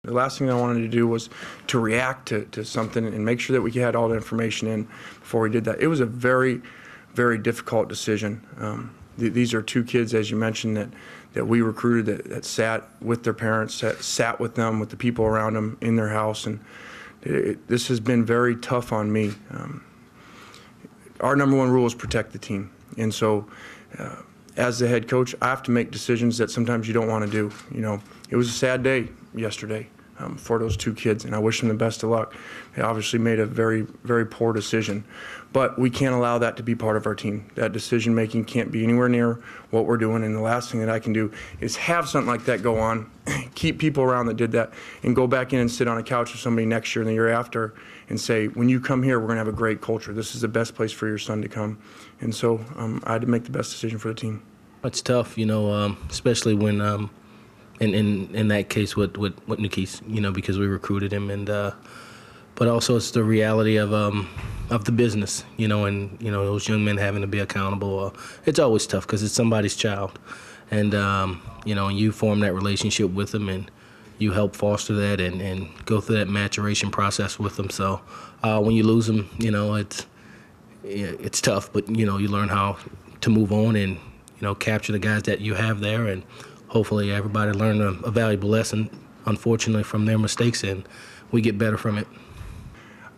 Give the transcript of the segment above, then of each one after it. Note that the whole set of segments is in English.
The last thing I wanted to do was to react to something and make sure that we had all the information in before we did that. It was a very, very difficult decision. These are two kids, as you mentioned, that we recruited that sat with their parents, sat with them, with the people around them in their house, and this has been very tough on me. Our number one rule is protect the team, and so as the head coach, I have to make decisions that sometimes you don't want to do. You know, it was a sad day yesterday for those two kids, and I wish them the best of luck. They obviously made a very, very poor decision, but we can't allow that to be part of our team. That decision making can't be anywhere near what we're doing, and the last thing that I can do is have something like that go on, keep people around that did that, and go back in and sit on a couch with somebody next year and the year after and say, when you come here, we're going to have a great culture. This is the best place for your son to come. And so I had to make the best decision for the team. It's tough, you know, especially when in that case with Nikis, you know, because we recruited him, and but also it's the reality of the business, you know, and you know those young men having to be accountable. It's always tough because it's somebody's child, and you know, and you form that relationship with them, and you help foster that and go through that maturation process with them. So when you lose them, you know, it's tough, but you know, you learn how to move on and you know capture the guys that you have there, and hopefully everybody learned a valuable lesson, unfortunately, from their mistakes, and we get better from it.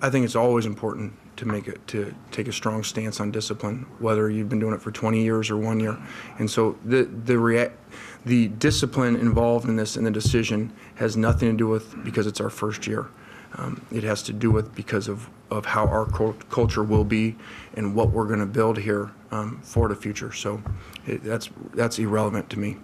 I think it's always important to take a strong stance on discipline, whether you've been doing it for 20 years or 1 year. And so the discipline involved in this and the decision has nothing to do with because it's our first year. It has to do with because of how our culture will be and what we're going to build here for the future. So that's irrelevant to me.